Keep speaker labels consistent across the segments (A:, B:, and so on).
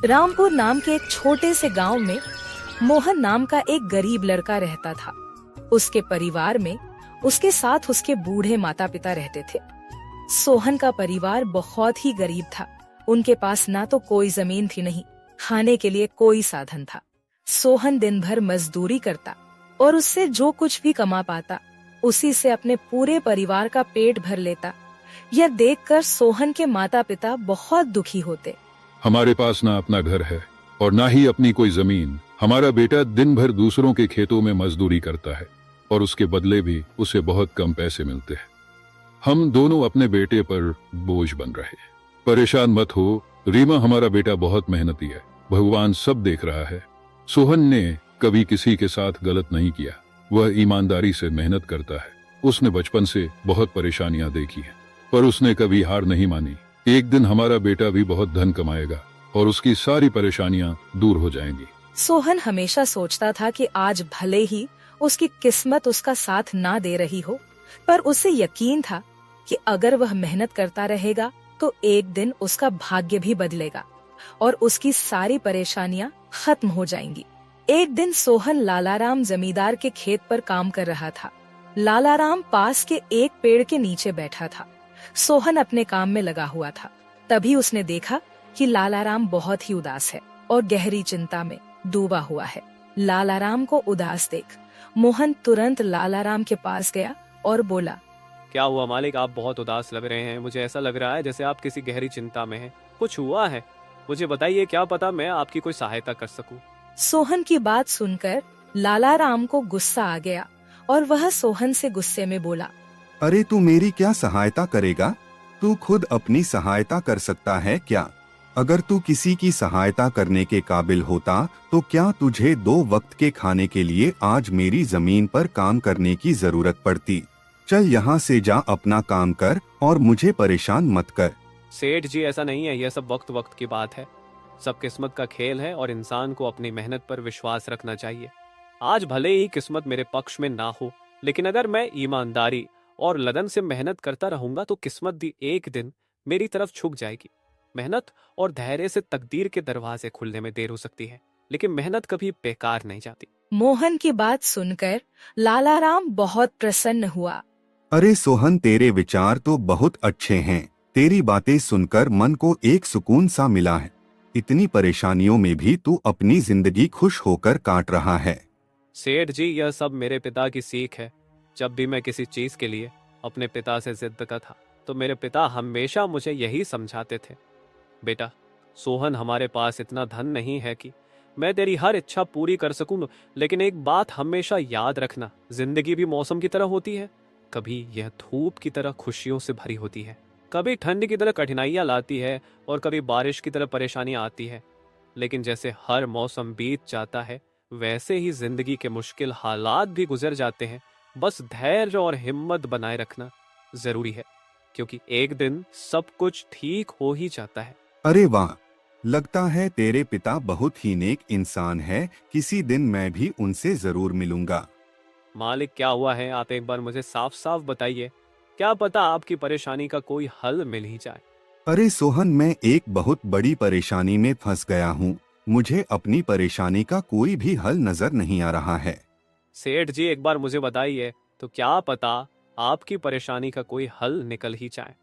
A: रामपुर नाम के एक छोटे से गांव में मोहन नाम का एक गरीब लड़का रहता था। उसके परिवार में उसके साथ उसके बूढ़े माता पिता रहते थे। सोहन का परिवार बहुत ही गरीब था। उनके पास ना तो कोई जमीन थी, नहीं खाने के लिए कोई साधन था। सोहन दिन भर मजदूरी करता और उससे जो कुछ भी कमा पाता उसी से अपने पूरे परिवार का पेट भर लेता। यह देखकर सोहन के माता पिता बहुत दुखी होते।
B: हमारे पास ना अपना घर है और ना ही अपनी कोई जमीन। हमारा बेटा दिन भर दूसरों के खेतों में मजदूरी करता है और उसके बदले भी उसे बहुत कम पैसे मिलते हैं। हम दोनों अपने बेटे पर बोझ बन रहे। परेशान मत हो रीमा, हमारा बेटा बहुत मेहनती है, भगवान सब देख रहा है। सोहन ने कभी किसी के साथ गलत नहीं किया, वह ईमानदारी से मेहनत करता है। उसने बचपन से बहुत परेशानियां देखी हैं, पर उसने कभी हार नहीं मानी। एक दिन हमारा बेटा भी बहुत धन कमाएगा और उसकी सारी परेशानियां दूर हो जाएंगी।
A: सोहन हमेशा सोचता था कि आज भले ही उसकी किस्मत उसका साथ ना दे रही हो, पर उसे यकीन था कि अगर वह मेहनत करता रहेगा तो एक दिन उसका भाग्य भी बदलेगा और उसकी सारी परेशानियां खत्म हो जाएंगी। एक दिन सोहन लालाराम जमींदार के खेत पर काम कर रहा था। लालाराम पास के एक पेड़ के नीचे बैठा था। सोहन अपने काम में लगा हुआ था। तभी उसने देखा कि लालाराम बहुत ही उदास है और गहरी चिंता में डूबा हुआ है। लालाराम को उदास देख मोहन तुरंत लालाराम के पास गया और बोला,
C: क्या हुआ मालिक, आप बहुत उदास लग रहे हैं। मुझे ऐसा लग रहा है जैसे आप किसी गहरी चिंता में हैं। कुछ हुआ है? मुझे बताइए, क्या पता मैं आपकी कोई सहायता कर सकूं।
A: सोहन की बात सुनकर लालाराम को गुस्सा आ गया और वह सोहन से गुस्से में बोला,
D: अरे तू मेरी क्या सहायता करेगा? तू खुद अपनी सहायता कर सकता है क्या? अगर तू किसी की सहायता करने के काबिल होता तो क्या तुझे 2 वक्त के खाने के लिए आज मेरी जमीन पर काम करने की जरूरत पड़ती? चल यहाँ से जा, अपना काम कर और मुझे परेशान मत कर।
C: सेठ जी, ऐसा नहीं है, यह सब वक्त वक्त की बात है। सब किस्मत का खेल है और इंसान को अपनी मेहनत पर विश्वास रखना चाहिए। आज भले ही किस्मत मेरे पक्ष में ना हो, लेकिन अगर मैं ईमानदारी और लगन से मेहनत करता रहूंगा तो किस्मत भी एक दिन मेरी तरफ झुक जाएगी। मेहनत और धैर्य से तकदीर के दरवाजे खुलने में देर हो सकती है, लेकिन मेहनत कभी बेकार नहीं जाती।
A: मोहन की बात सुनकर लालाराम बहुत प्रसन्न हुआ।
D: अरे सोहन, तेरे विचार तो बहुत अच्छे हैं। तेरी बातें सुनकर मन को एक सुकून सा मिला है। इतनी परेशानियों में भी तू अपनी जिंदगी खुश होकर काट रहा है।
C: सेठ जी, यह सब मेरे पिता की सीख है। जब भी मैं किसी चीज के लिए अपने पिता से जिद करता था तो मेरे पिता हमेशा मुझे यही समझाते थे, बेटा सोहन, हमारे पास इतना धन नहीं है कि मैं तेरी हर इच्छा पूरी कर सकूं, लेकिन एक बात हमेशा याद रखना, जिंदगी भी मौसम की तरह होती है। कभी यह धूप की तरह खुशियों से भरी होती है, कभी ठंड की तरह कठिनाइयां लाती है और कभी बारिश की तरह परेशानियां आती है। लेकिन जैसे हर मौसम बीत जाता है वैसे ही जिंदगी के मुश्किल हालात भी गुजर जाते हैं। बस धैर्य और हिम्मत बनाए रखना जरूरी है, क्योंकि एक दिन सब कुछ ठीक हो ही जाता है।
D: अरे वाह, लगता है तेरे पिता बहुत ही नेक इंसान है। किसी दिन मैं भी उनसे जरूर मिलूंगा।
C: मालिक, क्या हुआ है? आप एक बार मुझे साफ साफ बताइए, क्या पता आपकी परेशानी का कोई हल मिल ही जाए।
D: अरे सोहन, मैं एक बहुत बड़ी परेशानी में फंस गया हूँ। मुझे अपनी परेशानी का कोई भी हल नजर नहीं आ रहा है।
C: सेठ जी, एक बार मुझे बताइए तो क्या पता आपकी परेशानी का कोई हल निकल ही जाए।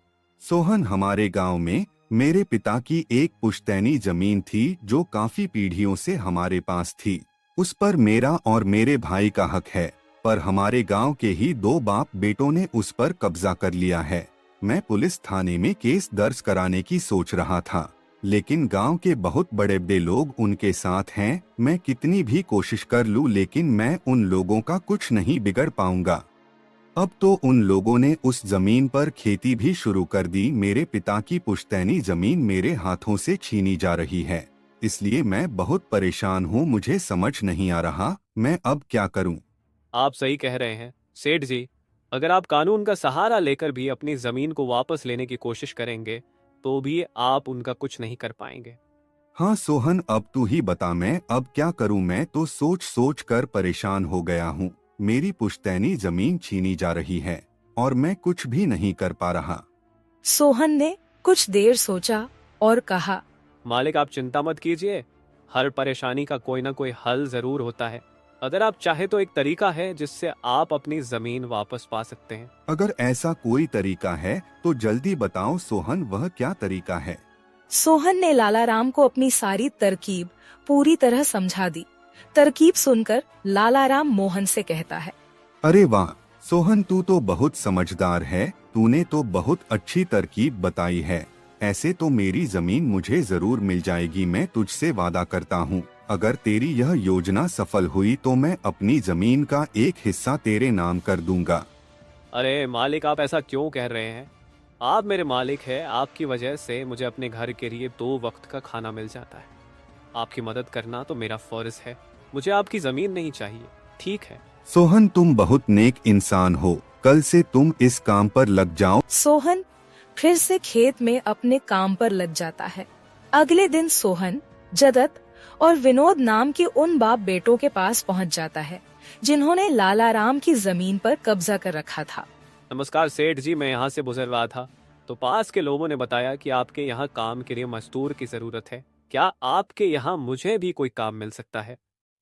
D: सोहन, हमारे गांव में मेरे पिता की एक पुश्तैनी जमीन थी जो काफी पीढ़ियों से हमारे पास थी। उस पर मेरा और मेरे भाई का हक है, पर हमारे गांव के ही 2 बाप बेटों ने उस पर कब्जा कर लिया है। मैं पुलिस थाने में केस दर्ज कराने की सोच रहा था, लेकिन गांव के बहुत बड़े बड़े लोग उनके साथ हैं। मैं कितनी भी कोशिश कर लूं, लेकिन मैं उन लोगों का कुछ नहीं बिगड़ पाऊंगा। अब तो उन लोगों ने उस जमीन पर खेती भी शुरू कर दी। मेरे पिता की पुश्तैनी जमीन मेरे हाथों से छीनी जा रही है, इसलिए मैं बहुत परेशान हूँ। मुझे समझ नहीं आ रहा मैं अब क्या करूँ।
C: आप सही कह रहे हैं सेठ जी, अगर आप कानून का सहारा लेकर भी अपनी जमीन को वापस लेने की कोशिश करेंगे तो भी आप उनका कुछ नहीं कर पाएंगे।
D: हाँ सोहन, अब तू ही बता, मैं अब क्या करूँ? मैं तो सोच सोच कर परेशान हो गया हूँ। मेरी पुश्तैनी जमीन छीनी जा रही है और मैं कुछ भी नहीं कर पा रहा।
A: सोहन ने कुछ देर सोचा और कहा,
C: मालिक आप चिंता मत कीजिए, हर परेशानी का कोई ना कोई हल जरूर होता है। अगर आप चाहे तो एक तरीका है जिससे आप अपनी जमीन वापस पा सकते हैं।
D: अगर ऐसा कोई तरीका है तो जल्दी बताओ सोहन, वह क्या तरीका है?
A: सोहन ने लाला राम को अपनी सारी तरकीब पूरी तरह समझा दी। तरकीब सुनकर लाला राम मोहन से कहता है,
D: अरे वाह सोहन, तू तो बहुत समझदार है, तूने तो बहुत अच्छी तरकीब बताई है। ऐसे तो मेरी जमीन मुझे जरूर मिल जाएगी, मैं तुझसे वादा करता हूँ। अगर तेरी यह योजना सफल हुई तो मैं अपनी जमीन का एक हिस्सा तेरे नाम कर दूंगा।
C: अरे मालिक, आप ऐसा क्यों कह रहे हैं? आप मेरे मालिक हैं, आपकी वजह से मुझे अपने घर के लिए 2 वक्त का खाना मिल जाता है। आपकी मदद करना तो मेरा फर्ज है, मुझे आपकी जमीन नहीं चाहिए, ठीक है?
D: सोहन तुम बहुत नेक इंसान हो, कल से तुम इस काम पर लग जाओ।
A: सोहन फिर से खेत में अपने काम पर लग जाता है। अगले दिन सोहन जगत और विनोद नाम के उन बाप बेटों के पास पहुंच जाता है जिन्होंने लाला राम की जमीन पर कब्जा कर रखा था।
C: नमस्कार सेठ जी, मैं यहाँ से गुजर रहा था तो पास के लोगों ने बताया कि आपके यहाँ काम के लिए मजदूर की जरूरत है। क्या आपके यहाँ मुझे भी कोई काम मिल सकता है?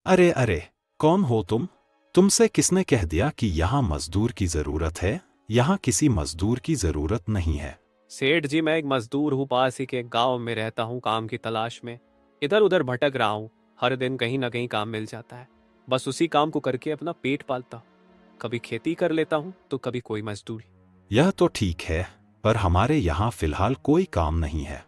E: अरे अरे, कौन हो तुम? तुमसे किसने कह दिया कि यहाँ मजदूर की जरूरत है? यहाँ किसी मजदूर की जरूरत नहीं है।
C: सेठ जी, मैं एक मजदूर हूँ, पास ही के गांव में रहता हूँ काम की तलाश में। इधर उधर भटक रहा हूँ, हर दिन कहीं ना कहीं काम मिल जाता है, बस उसी काम को करके अपना पेट पालता हूँ। कभी खेती कर लेता हूँ तो कभी कोई मजदूरी।
E: यह तो ठीक है, पर हमारे यहाँ फिलहाल कोई काम नहीं है।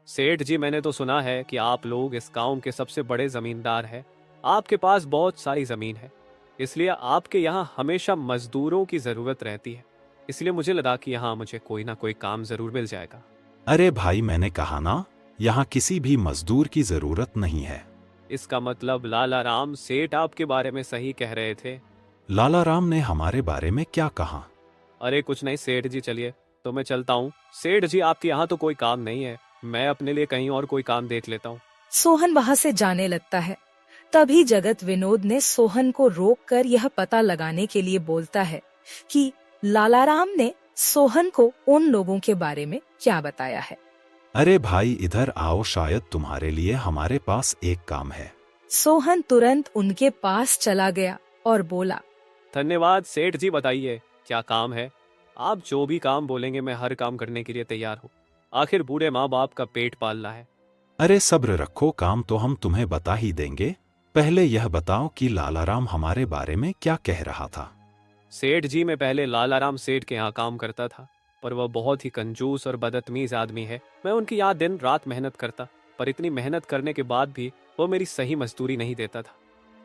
C: सेठ जी, मैंने तो सुना है कि आप लोग इस गांव के सबसे बड़े जमींदार हैं, आपके पास बहुत सारी जमीन है, इसलिए आपके यहाँ हमेशा मजदूरों की जरूरत रहती है। इसलिए मुझे लगा कि यहाँ मुझे कोई ना कोई काम जरूर मिल जाएगा।
E: अरे भाई, मैंने कहा ना, यहाँ किसी भी मजदूर की जरूरत नहीं है।
C: इसका मतलब लाला राम सेठ आपके बारे में सही कह रहे थे?
E: लाला राम ने हमारे बारे में क्या कहा?
C: अरे कुछ नहीं सेठ जी, चलिए तो मैं चलता हूँ। सेठ जी, आपके यहाँ तो कोई काम नहीं है, मैं अपने लिए कहीं और कोई काम देख लेता हूँ।
A: सोहन वहाँ से जाने लगता है। तभी जगत विनोद ने सोहन को रोककर यह पता लगाने के लिए बोलता है कि लाला राम ने सोहन को उन लोगों के बारे में क्या बताया है।
E: अरे भाई, इधर आओ, शायद तुम्हारे लिए हमारे पास एक काम है।
A: सोहन तुरंत उनके पास चला गया और बोला,
C: धन्यवाद सेठ जी, बताइए क्या काम है? आप जो भी काम बोलेंगे मैं हर काम करने के लिए तैयार हूँ, आखिर बूढ़े माँ बाप का पेट पालना है।
E: अरे सब्र रखो, काम तो हम तुम्हें बता ही देंगे। पहले यह बताओ कि लाला राम हमारे बारे में क्या कह रहा था।
C: सेठ जी, मैं पहले लाला राम सेठ के यहाँ काम करता था, पर वह बहुत ही कंजूस और बदतमीज आदमी है। मैं उनकी यहाँ दिन रात मेहनत करता, पर इतनी मेहनत करने के बाद भी वो मेरी सही मजदूरी नहीं देता था।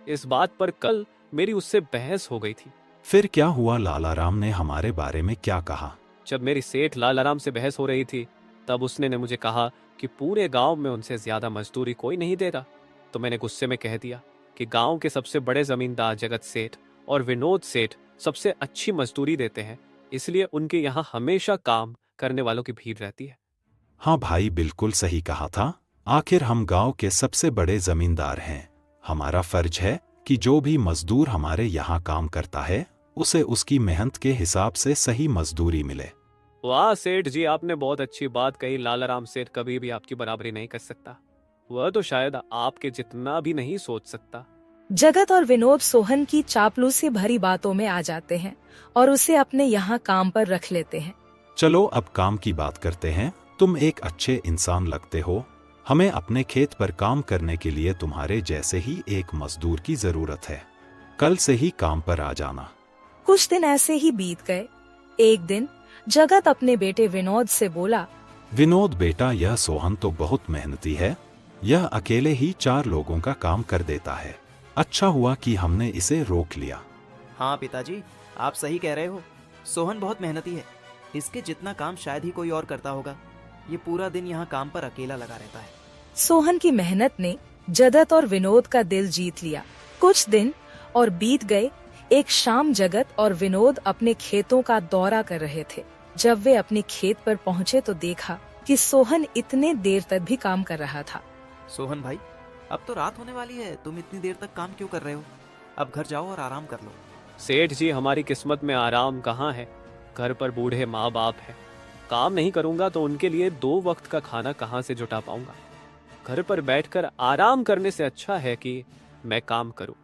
C: इस बात पर कल मेरी उससे बहस हो गई थी।
E: फिर क्या हुआ? लाला राम ने हमारे बारे में क्या कहा?
C: जब मेरी सेठ लाला राम से बहस हो रही थी तब उसने ने मुझे कहा कि पूरे गांव में उनसे ज्यादा मजदूरी कोई नहीं दे रहा। तो मैंने गुस्से में कह दिया कि गांव के सबसे बड़े जमींदार जगत सेठ और विनोद सेठ सबसे अच्छी मजदूरी देते हैं, इसलिए उनके यहाँ हमेशा काम करने वालों की भीड़ रहती है।
E: हाँ भाई, बिल्कुल सही कहा था। आखिर हम गांव के सबसे बड़े जमींदार हैं। हमारा फर्ज है कि जो भी मजदूर हमारे यहाँ काम करता है उसे उसकी मेहनत के हिसाब से सही मजदूरी मिले।
C: वाह सेठ जी, आपने बहुत अच्छी बात कही। लाला राम सेठ कभी भी आपकी बराबरी नहीं कर सकता, वह तो शायद आपके जितना भी नहीं सोच सकता।
A: जगत और विनोद सोहन की चापलूसी भरी बातों में आ जाते हैं और उसे अपने यहाँ काम पर रख लेते हैं।
E: चलो अब काम की बात करते हैं। तुम एक अच्छे इंसान लगते हो, हमें अपने खेत पर काम करने के लिए तुम्हारे जैसे ही एक मजदूर की जरूरत है। कल से ही काम पर आ जाना।
A: कुछ दिन ऐसे ही बीत गए। एक दिन जगत अपने बेटे विनोद से बोला,
E: विनोद बेटा, यह सोहन तो बहुत मेहनती है, यह अकेले ही 4 लोगों का काम कर देता है। अच्छा हुआ कि हमने इसे रोक लिया।
F: हाँ पिताजी, आप सही कह रहे हो, सोहन बहुत मेहनती है, इसके जितना काम शायद ही कोई और करता होगा। ये पूरा दिन यहाँ काम पर अकेला लगा रहता है।
A: सोहन की मेहनत ने जगत और विनोद का दिल जीत लिया। कुछ दिन और बीत गए। एक शाम जगत और विनोद अपने खेतों का दौरा कर रहे थे। जब वे अपने खेत पर पहुँचे तो देखा कि सोहन इतने देर तक भी काम कर रहा था।
F: सोहन भाई, अब तो रात होने वाली है, तुम इतनी देर तक काम क्यों कर रहे हो? अब घर जाओ और आराम कर लो।
C: सेठ जी, हमारी किस्मत में आराम कहाँ है? घर पर बूढ़े माँ बाप है, काम नहीं करूंगा तो उनके लिए 2 वक्त का खाना कहाँ से जुटा पाऊंगा? घर पर बैठकर आराम करने से अच्छा है कि मैं काम करूं।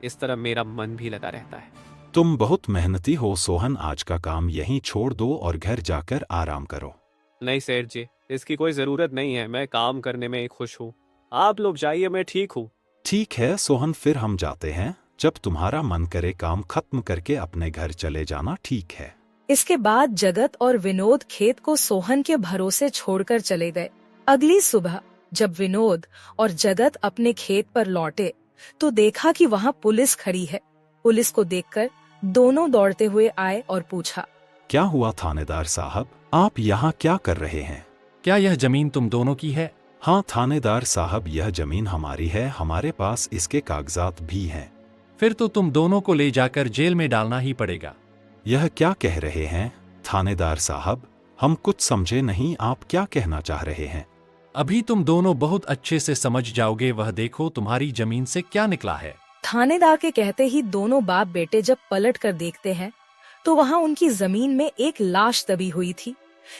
C: इस तरह मेरा मन भी लगा रहता है।
E: तुम बहुत मेहनती हो सोहन, आज का काम यहीं छोड़ दो और घर जाकर आराम करो।
C: नहीं सेठ जी, इसकी कोई जरूरत नहीं है। मैं काम करने में खुश हूँ। आप लोग जाइए, मैं ठीक हूँ।
E: ठीक है सोहन, फिर हम जाते हैं। जब तुम्हारा मन करे काम खत्म करके अपने घर चले जाना, ठीक है।
A: इसके बाद जगत और विनोद खेत को सोहन के भरोसे छोड़कर चले गए। अगली सुबह जब विनोद और जगत अपने खेत पर लौटे तो देखा कि वहाँ पुलिस खड़ी है। पुलिस को देखकर दोनों दौड़ते हुए आए और पूछा,
E: क्या हुआ थानेदार साहब, आप यहाँ क्या कर रहे हैं?
G: क्या यह जमीन तुम दोनों की है?
E: हाँ थानेदार साहब, यह जमीन हमारी है, हमारे पास इसके कागजात भी हैं।
G: फिर तो तुम दोनों को ले जाकर जेल में डालना ही पड़ेगा।
E: यह क्या कह रहे हैं थानेदार साहब, हम कुछ समझे नहीं, आप क्या कहना चाह रहे हैं?
G: अभी तुम दोनों बहुत अच्छे से समझ जाओगे। वह देखो तुम्हारी जमीन से क्या निकला है।
A: थानेदार के कहते ही दोनों बाप बेटे जब पलट कर देखते हैं तो वहाँ उनकी जमीन में एक लाश दबी हुई थी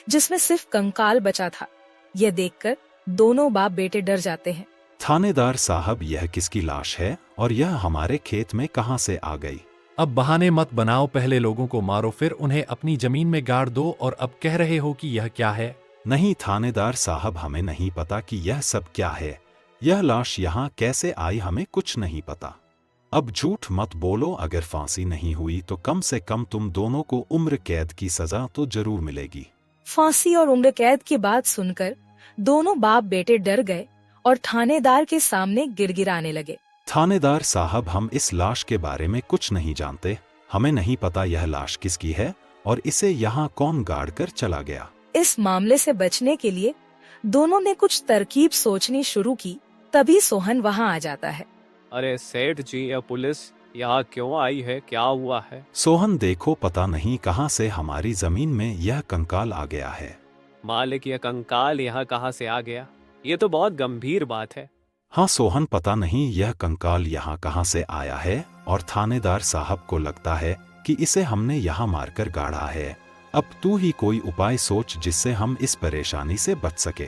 A: जिसमें सिर्फ कंकाल बचा था। यह देखकर दोनों बाप बेटे डर जाते हैं।
E: थानेदार साहब, यह किसकी लाश है और यह हमारे खेत में कहाँ से आ गई?
G: अब बहाने मत बनाओ, पहले लोगों को मारो फिर उन्हें अपनी जमीन में गाड़ दो और अब कह रहे हो कि यह क्या है?
E: नहीं थानेदार साहब, हमें नहीं पता कि यह सब क्या है। यह लाश यहाँ कैसे आई, हमें कुछ नहीं पता। अब झूठ मत बोलो, अगर फांसी नहीं हुई तो कम से कम तुम दोनों को उम्र कैद की सजा तो जरूर मिलेगी।
A: फांसी और उम्र कैद की बात सुनकर दोनों बाप बेटे डर गए और थानेदार के सामने गिड़गिड़ाने लगे।
E: थानेदार साहब, हम इस लाश के बारे में कुछ नहीं जानते। हमें नहीं पता यह लाश किसकी है और इसे यहाँ कौन गाड़ कर चला गया।
A: इस मामले से बचने के लिए दोनों ने कुछ तरकीब सोचनी शुरू की। तभी सोहन वहाँ आ जाता है।
C: अरे सेठ जी, यह पुलिस यहाँ क्यों आई है? क्या हुआ है?
E: सोहन देखो, पता नहीं कहाँ से हमारी जमीन में यह कंकाल आ गया है।
C: मालिक, यह कंकाल यहाँ कहाँ से आ गया? ये तो बहुत गंभीर बात है।
E: हाँ सोहन, पता नहीं यह कंकाल यहाँ कहाँ से आया है और थानेदार साहब को लगता है कि इसे हमने यहाँ मारकर गाड़ा है। अब तू ही कोई उपाय सोच जिससे हम इस परेशानी से बच सके।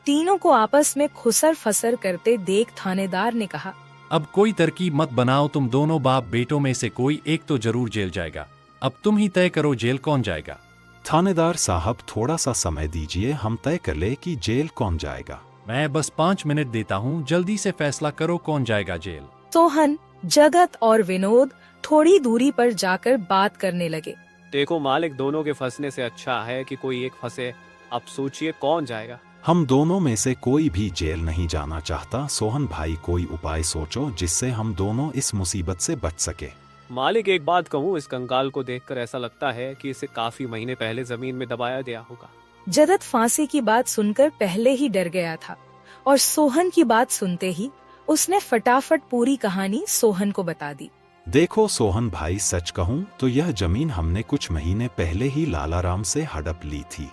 A: तीनों को आपस में खुसर फसर करते देख थानेदार ने कहा,
G: अब कोई तरकीब मत बनाओ, तुम दोनों बाप बेटों में से कोई एक तो जरूर जेल जाएगा। अब तुम ही तय करो जेल कौन जाएगा।
E: थानेदार साहब, थोड़ा सा समय दीजिए, हम तय कर ले कि जेल कौन जाएगा।
G: मैं बस 5 मिनट देता हूँ, जल्दी से फैसला करो कौन जाएगा जेल।
A: सोहन, जगत और विनोद थोड़ी दूरी पर जाकर बात करने लगे।
C: देखो मालिक, दोनों के फंसने से अच्छा है कि कोई एक फंसे। अब सोचिए कौन जाएगा।
E: हम दोनों में से कोई भी जेल नहीं जाना चाहता। सोहन भाई, कोई उपाय सोचो जिससे हम दोनों इस मुसीबत से बच सके।
C: मालिक, एक बात कहूँ, इस कंकाल को देखकर ऐसा लगता है कि इसे काफी महीने पहले जमीन में दबाया गया होगा।
A: जगत फांसी की बात सुनकर पहले ही डर गया था और सोहन की बात सुनते ही उसने फटाफट पूरी कहानी सोहन को बता दी।
E: देखो सोहन भाई, सच कहूँ तो यह जमीन हमने कुछ महीने पहले ही लालाराम से हड़प ली थी।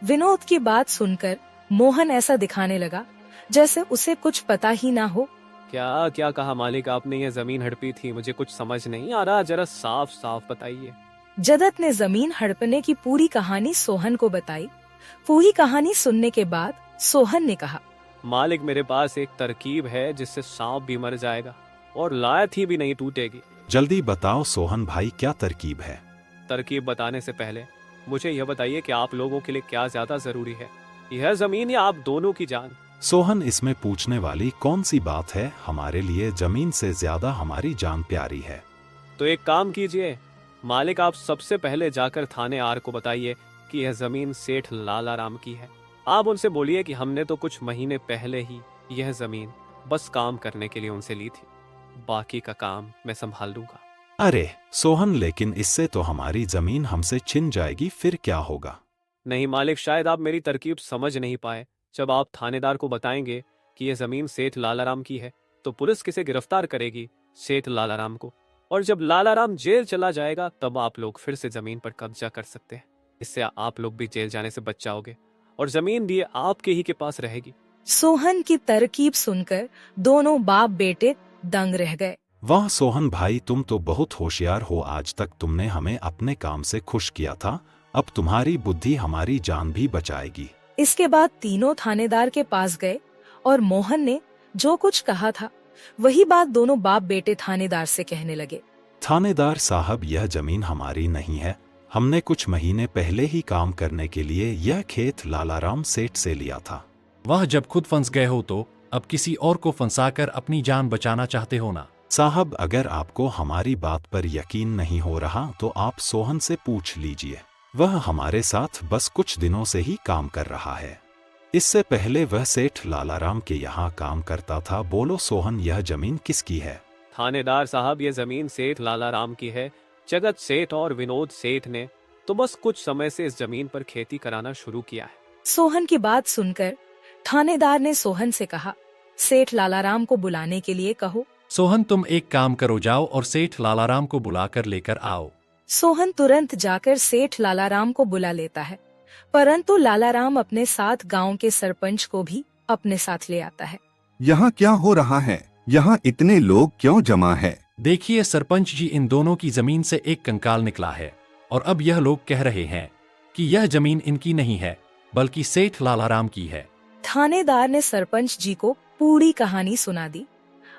A: विनोद की बात सुनकर मोहन ऐसा दिखाने लगा जैसे उसे कुछ पता ही ना हो।
C: क्या क्या कहा मालिक आपने? ये जमीन हड़पी थी, मुझे कुछ समझ नहीं आ रहा, जरा साफ साफ बताइए।
A: जगत ने जमीन हड़पने की पूरी कहानी सोहन को बताई। पूरी कहानी सुनने के बाद सोहन ने कहा,
C: मालिक, मेरे पास एक तरकीब है जिससे सांप भी मर जाएगा और लायत ही भी नहीं टूटेगी।
E: जल्दी बताओ सोहन भाई, क्या तरकीब है?
C: तरकीब बताने से पहले मुझे यह बताइए कि आप लोगों के लिए क्या ज्यादा जरूरी है, यह जमीन या आप दोनों की जान?
E: सोहन, इसमें पूछने वाली कौन सी बात है? हमारे लिए जमीन से ज्यादा हमारी जान प्यारी है।
C: तो एक काम कीजिए मालिक, आप सबसे पहले जाकर थाने आर को बताइए कि यह जमीन सेठ लालाराम की है। आप उनसे बोलिए कि हमने तो कुछ महीने पहले ही यह जमीन बस काम करने के लिए उनसे ली थी, बाकी का काम मैं संभाल लूंगा।
E: अरे सोहन, लेकिन इससे तो हमारी जमीन हमसे छिन जाएगी, फिर क्या होगा?
C: नहीं मालिक, शायद आप मेरी तरकीब समझ नहीं पाए। जब आप थानेदार को बताएंगे कि यह जमीन सेठ लालाराम की है तो पुलिस किसे गिरफ्तार करेगी? सेठ लालाराम को। और जब लालाराम जेल चला जाएगा तब आप लोग फिर से जमीन पर कब्जा कर सकते हैं। इससे आप लोग भी जेल जाने से बच जाओगे और जमीन भी आपके ही के पास रहेगी।
A: सोहन की तरकीब सुनकर दोनों बाप बेटे दंग रह गए।
E: वाह सोहन भाई, तुम तो बहुत होशियार हो। आज तक तुमने हमें अपने काम से खुश किया था, अब तुम्हारी बुद्धि हमारी जान भी बचाएगी।
A: इसके बाद तीनों थानेदार के पास गए और मोहन ने जो कुछ कहा था वही बात दोनों बाप बेटे थानेदार से कहने लगे।
E: थानेदार साहब, यह जमीन हमारी नहीं है। हमने कुछ महीने पहले ही काम करने के लिए यह खेत लालाराम सेठ से लिया था।
G: वह जब खुद फंस गए हो तो अब किसी और को फंसाकर अपनी जान बचाना चाहते हो ना?
E: साहब, अगर आपको हमारी बात पर यकीन नहीं हो रहा तो आप सोहन से पूछ लीजिए। वह हमारे साथ बस कुछ दिनों से ही काम कर रहा है। इससे पहले वह सेठ लालाराम के यहाँ काम करता था। बोलो सोहन, यह जमीन किसकी है?
C: थानेदार साहब, ये जमीन सेठ लालाराम की है। जगत सेठ और विनोद सेठ ने तो बस कुछ समय से इस जमीन पर खेती कराना शुरू किया है।
A: सोहन की बात सुनकर थानेदार ने सोहन से कहा, सेठ लालाराम को बुलाने के लिए कहो।
G: सोहन, तुम एक काम करो, जाओ और सेठ लालाराम को बुलाकर लेकर आओ।
A: सोहन तुरंत जाकर सेठ लालाराम को बुला लेता है, परंतु लालाराम अपने साथ गांव के सरपंच को भी अपने साथ ले आता है।
D: यहाँ क्या हो रहा है? यहाँ इतने लोग क्यों जमा है?
G: देखिए सरपंच जी, इन दोनों की जमीन से एक कंकाल निकला है और अब यह लोग कह रहे हैं कि यह जमीन इनकी नहीं है बल्कि सेठ लालाराम की है।
A: थानेदार ने सरपंच जी को पूरी कहानी सुना दी।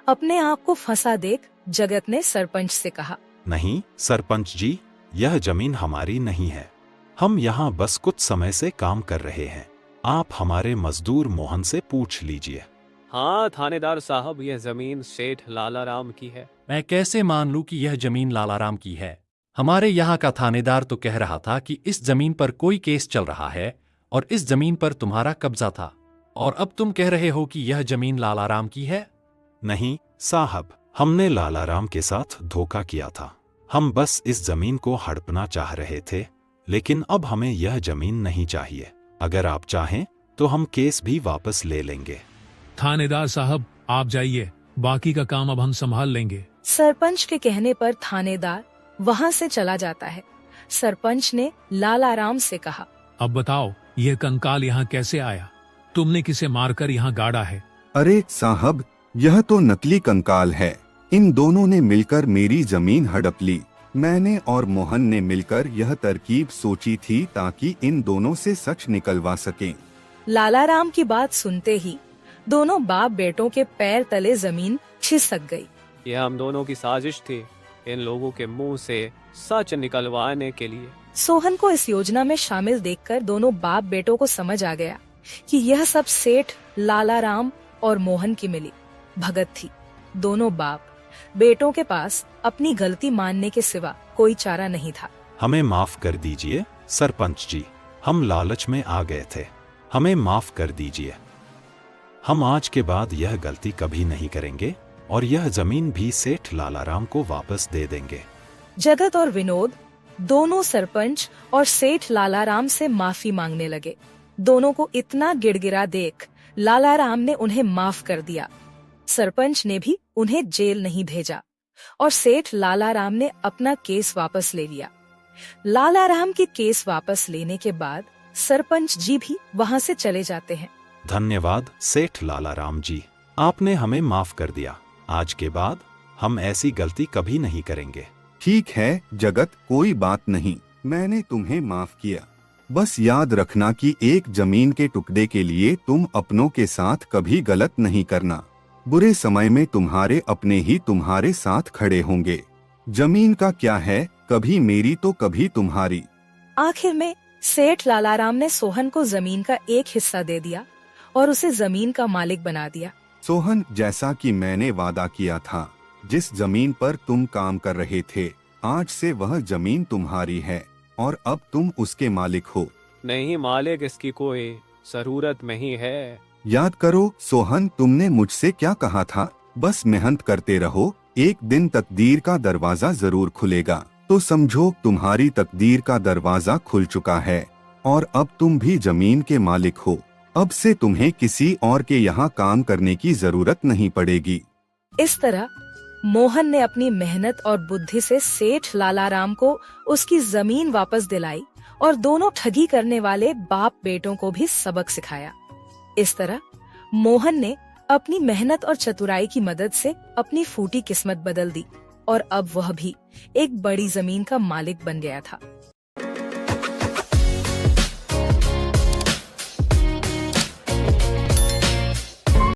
A: अपने आप को फंसा देख जगत ने सरपंच से कहा,
E: नहीं सरपंच जी, यह जमीन हमारी नहीं है। हम यहाँ बस कुछ समय से काम कर रहे हैं। आप हमारे मजदूर मोहन से पूछ लीजिए।
C: हाँ थानेदार साहब, यह जमीन सेठ लालाराम की है।
G: मैं कैसे मान लूं कि यह जमीन लालाराम की है? हमारे यहाँ का थानेदार तो कह रहा था कि इस जमीन पर कोई केस चल रहा है और इस जमीन पर तुम्हारा कब्जा था, और अब तुम कह रहे हो कि यह जमीन लालाराम की है।
E: नहीं साहब, हमने लालाराम के साथ धोखा किया था। हम बस इस जमीन को हड़पना चाह रहे थे, लेकिन अब हमें यह जमीन नहीं चाहिए। अगर आप चाहें तो हम केस भी वापस ले लेंगे।
H: थानेदार साहब, आप जाइए, बाकी का काम अब हम संभाल लेंगे।
A: सरपंच के कहने पर थानेदार वहाँ से चला जाता है। सरपंच ने लालाराम से कहा,
H: अब बताओ, यह कंकाल यहाँ कैसे आया? तुमने किसे मारकर यहाँ गाड़ा है?
D: अरे साहब, यह तो नकली कंकाल है। इन दोनों ने मिलकर मेरी जमीन हड़प ली। मैंने और मोहन ने मिलकर यह तरकीब सोची थी ताकि इन दोनों से सच निकलवा सकें।
A: लालाराम की बात सुनते ही दोनों बाप बेटों के पैर तले जमीन खिसक गई।
C: यह हम दोनों की साजिश थी, इन लोगों के मुंह से सच निकलवाने के लिए।
A: सोहन को इस योजना में शामिल देखकर दोनों बाप बेटों को समझ आ गया कि यह सब सेठ लालाराम और मोहन की मिली भगत थी। दोनों बाप बेटों के पास अपनी गलती मानने के सिवा कोई चारा नहीं था।
E: हमें माफ कर दीजिए सरपंच जी, हम लालच में आ गए थे। हमें माफ कर दीजिए। हम आज के बाद यह गलती कभी नहीं करेंगे और यह जमीन भी सेठ लालाराम को वापस दे देंगे।
A: जगत और विनोद दोनों सरपंच और सेठ लालाराम से माफी मांगने लगे। दोनों को इतना गिड़गिड़ा देख लालाराम ने उन्हें माफ कर दिया। सरपंच ने भी उन्हें जेल नहीं भेजा और सेठ लालाराम ने अपना केस वापस ले लिया। लालाराम के केस वापस लेने के बाद सरपंच जी भी वहाँ से चले जाते हैं।
E: धन्यवाद सेठ लालाराम जी, आपने हमें माफ कर दिया। आज के बाद हम ऐसी गलती कभी नहीं करेंगे।
D: ठीक है जगत, कोई बात नहीं, मैंने तुम्हें माफ किया। बस याद रखना कि एक जमीन के टुकड़े के लिए तुम अपनों के साथ कभी गलत नहीं करना। बुरे समय में तुम्हारे अपने ही तुम्हारे साथ खड़े होंगे। जमीन का क्या है, कभी मेरी तो कभी तुम्हारी।
A: आखिर में सेठ लालाराम ने सोहन को जमीन का एक हिस्सा दे दिया और उसे जमीन का मालिक बना दिया।
D: सोहन, जैसा कि मैंने वादा किया था, जिस जमीन पर तुम काम कर रहे थे, आज से वह जमीन तुम्हारी है और अब तुम उसके मालिक हो।
C: नहीं मालिक, इसकी कोई जरूरत नहीं है।
D: याद करो सोहन, तुमने मुझसे क्या कहा था? बस मेहनत करते रहो, एक दिन तकदीर का दरवाजा जरूर खुलेगा। तो समझो तुम्हारी तकदीर का दरवाजा खुल चुका है और अब तुम भी जमीन के मालिक हो। अब से तुम्हें किसी और के यहाँ काम करने की जरूरत नहीं पड़ेगी।
A: इस तरह मोहन ने अपनी मेहनत और बुद्धि से सेठ लालाराम को उसकी जमीन वापस दिलाई और दोनों ठगी करने वाले बाप बेटों को भी सबक सिखाया। इस तरह मोहन ने अपनी मेहनत और चतुराई की मदद से अपनी फूटी किस्मत बदल दी और अब वह भी एक बड़ी जमीन का मालिक बन गया था।